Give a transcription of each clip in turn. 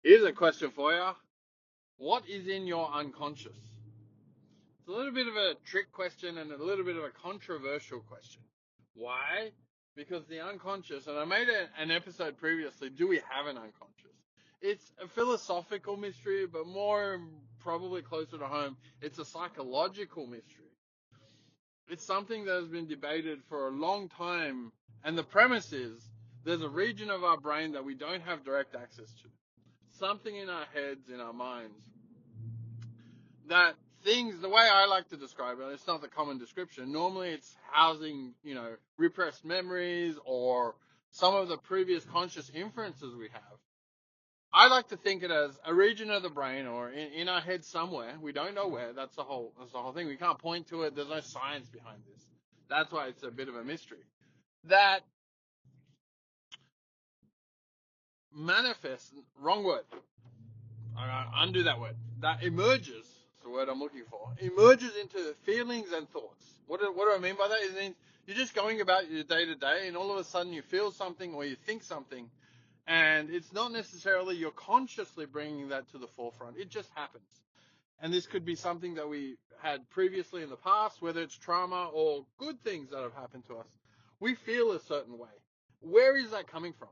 Here's a question for you. What is in your unconscious? It's a little bit of a trick question and a little bit of a controversial question. Why? Because the unconscious, and I made an episode previously, do we have an unconscious? It's a philosophical mystery, but more probably closer to home, it's a psychological mystery. It's something that has been debated for a long time, and the premise is there's a region of our brain that we don't have direct access to. Something in our heads, in our minds, that things, the way I like to describe it, it's not the common description. Normally it's housing, repressed memories or some of the previous conscious inferences we have. I like to think it as a region of the brain or in our head somewhere. We don't know where. That's the whole thing. We can't point to it. There's no science behind this. That's why it's a bit of a mystery. That manifests, wrong word. Undo that word. That emerges, that's the word I'm looking for, emerges into feelings and thoughts. What do I mean by that? It means you're just going about your day to day, and all of a sudden you feel something or you think something, and it's not necessarily you're consciously bringing that to the forefront. It just happens. And this could be something that we had previously in the past, whether it's trauma or good things that have happened to us. We feel a certain way. Where is that coming from?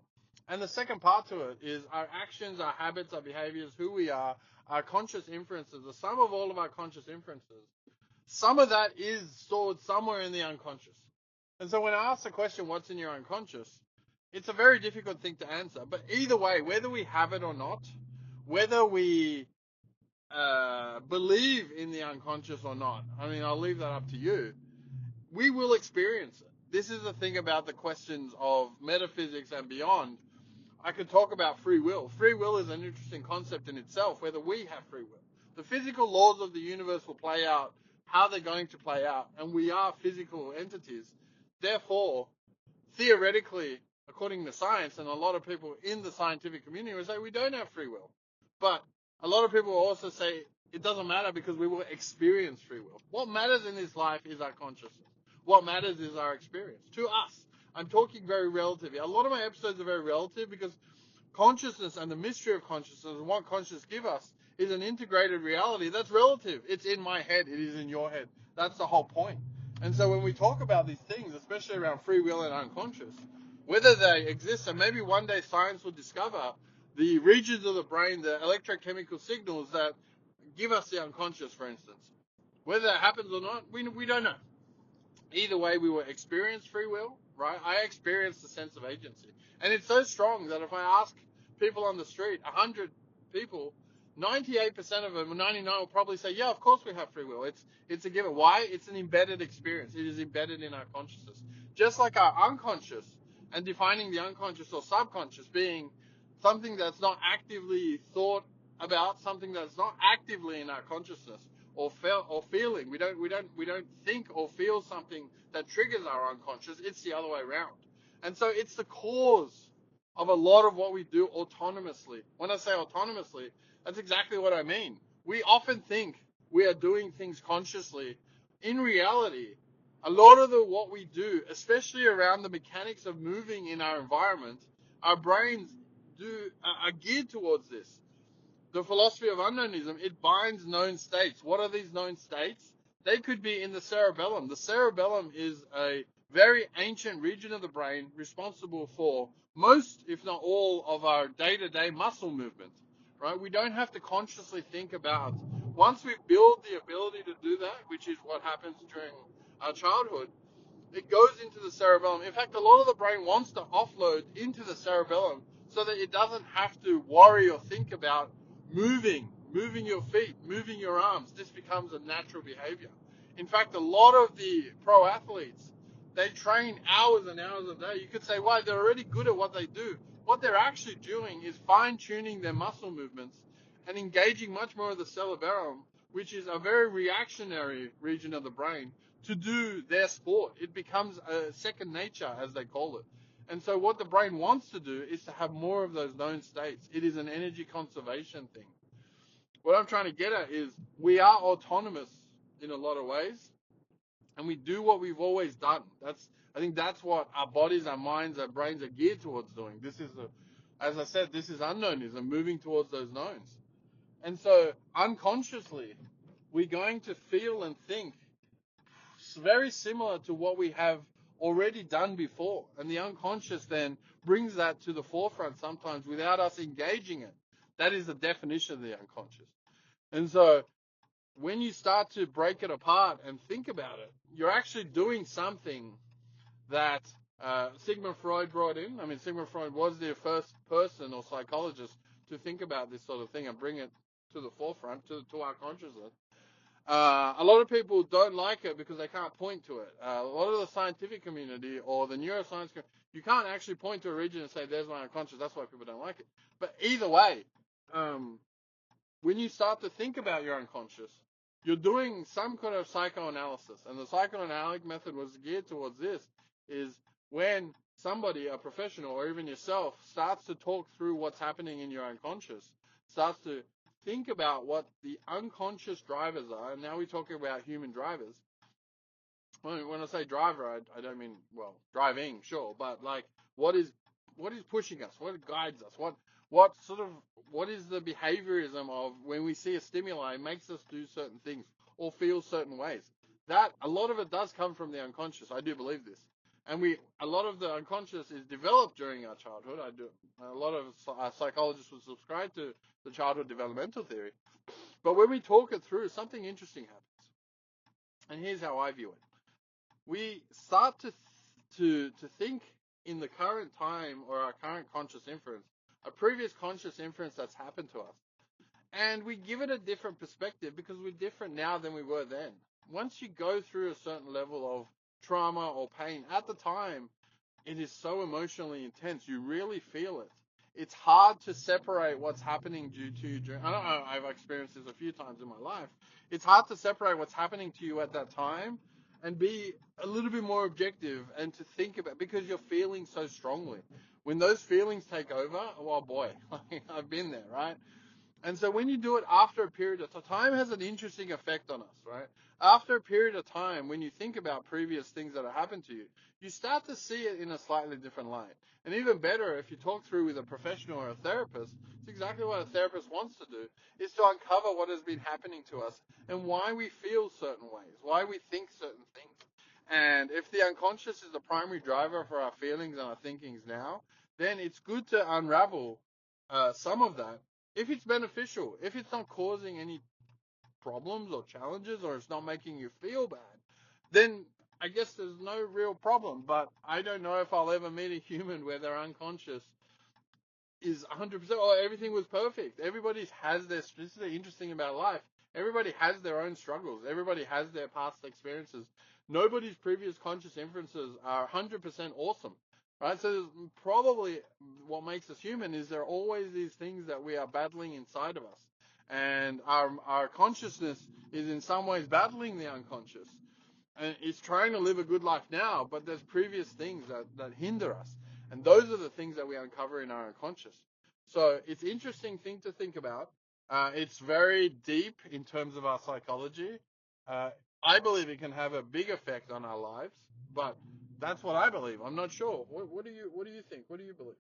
And the second part to it is our actions, our habits, our behaviors, who we are, our conscious inferences, the sum of all of our conscious inferences. Some of that is stored somewhere in the unconscious. And so when I ask the question, what's in your unconscious? It's a very difficult thing to answer. But either way, whether we have it or not, whether we believe in the unconscious or not, I mean, I'll leave that up to you. We will experience it. This is the thing about the questions of metaphysics and beyond. I could talk about free will. Free will is an interesting concept in itself, whether we have free will. The physical laws of the universe will play out how they're going to play out, and we are physical entities. Therefore, theoretically, according to science, and a lot of people in the scientific community will say we don't have free will. But a lot of people will also say it doesn't matter because we will experience free will. What matters in this life is our consciousness. What matters is our experience. To us, I'm talking very relatively. A lot of my episodes are very relative because consciousness and the mystery of consciousness and what consciousness give us is an integrated reality that's relative. It's in my head. It is in your head. That's the whole point. And so when we talk about these things, especially around free will and unconscious, whether they exist, and maybe one day science will discover the regions of the brain, the electrochemical signals that give us the unconscious, for instance. Whether that happens or not, we don't know. Either way, we will experience free will, right? I experienced the sense of agency. And it's so strong that if I ask people on the street, 100 people, 98% of them, 99 will probably say, yeah, of course we have free will. It's a given. Why? It's an embedded experience. It is embedded in our consciousness. Just like our unconscious, and defining the unconscious or subconscious being something that's not actively thought about, something that's not actively in our consciousness or feeling. We don't think or feel something that triggers our unconscious. It's the other way around. And so it's the cause of a lot of what we do autonomously. When I say autonomously, that's exactly what I mean. We often think we are doing things consciously. In reality, a lot of what we do, especially around the mechanics of moving in our environment, our brains are geared towards this. The philosophy of unknownism, it binds known states. What are these known states? They could be in the cerebellum. The cerebellum is a very ancient region of the brain responsible for most, if not all, of our day-to-day muscle movement, right? We don't have to consciously think about, once we build the ability to do that, which is what happens during our childhood, it goes into the cerebellum. In fact, a lot of the brain wants to offload into the cerebellum so that it doesn't have to worry or think about moving your feet, moving your arms. This becomes a natural behavior. In fact, a lot of the pro athletes, they train hours and hours a day. You could say, why? They're already good at what they do. What they're actually doing is fine-tuning their muscle movements and engaging much more of the cerebellum, which is a very reactionary region of the brain, to do their sport. It becomes a second nature, as they call it. And so what the brain wants to do is to have more of those known states. It is an energy conservation thing. What I'm trying to get at is we are autonomous in a lot of ways, and we do what we've always done. I think that's what our bodies, our minds, our brains are geared towards doing. This is as I said, this is unknownism moving towards those knowns. And so unconsciously, we're going to feel and think very similar to what we have already done before. And the unconscious then brings that to the forefront sometimes without us engaging it. That is the definition of the unconscious. And so when you start to break it apart and think about it, you're actually doing something that Sigmund Freud brought in. I mean, Sigmund Freud was the first person or psychologist to think about this sort of thing and bring it to the forefront, to our consciousness. A lot of people don't like it because they can't point to it. A lot of the scientific community or the neuroscience community, you can't actually point to a region and say, there's my unconscious. That's why people don't like it. But either way, when you start to think about your unconscious, you're doing some kind of psychoanalysis. And the psychoanalytic method was geared towards this, is when somebody, a professional or even yourself, starts to talk through what's happening in your unconscious, starts to think about what the unconscious drivers are. And now we're talking about human drivers. When I say driver, I don't mean, well, driving, sure, but like what is pushing us? What guides us? What is the behaviorism of when we see a stimuli makes us do certain things or feel certain ways? That a lot of it does come from the unconscious. I do believe this, and a lot of the unconscious is developed during our childhood. I do. A lot of psychologists would subscribe to the childhood developmental theory, but when we talk it through, something interesting happens, and here's how I view it. We start to think in the current time or our current conscious inference, a previous conscious inference that's happened to us. And we give it a different perspective because we're different now than we were then. Once you go through a certain level of trauma or pain, at the time, it is so emotionally intense. You really feel it. It's hard to separate what's happening due to you. I don't know, I've experienced this a few times in my life. It's hard to separate what's happening to you at that time and be a little bit more objective and to think about, because you're feeling so strongly. When those feelings take over, well, boy, I've been there, right? And so when you do it after a period of time, has an interesting effect on us, right? After a period of time, when you think about previous things that have happened to you, you start to see it in a slightly different light. And even better, if you talk through with a professional or a therapist, it's exactly what a therapist wants to do, is to uncover what has been happening to us and why we feel certain ways, why we think certain things. And if the unconscious is the primary driver for our feelings and our thinkings now, then it's good to unravel some of that if it's beneficial, if it's not causing any problems or challenges or it's not making you feel bad, then I guess there's no real problem. But I don't know if I'll ever meet a human where their unconscious is 100% or everything was perfect. Everybody has their, this is the interesting about life. Everybody has their own struggles. Everybody has their past experiences. Nobody's previous conscious inferences are 100% awesome. Right, so probably what makes us human is there are always these things that we are battling inside of us, and our consciousness is in some ways battling the unconscious, and it's trying to live a good life now, but there's previous things that hinder us, and those are the things that we uncover in our unconscious. So it's an interesting thing to think about. It's very deep in terms of our psychology. Uh, I believe it can have a big effect on our lives, but that's what I believe. I'm not sure. What do you think? What do you believe?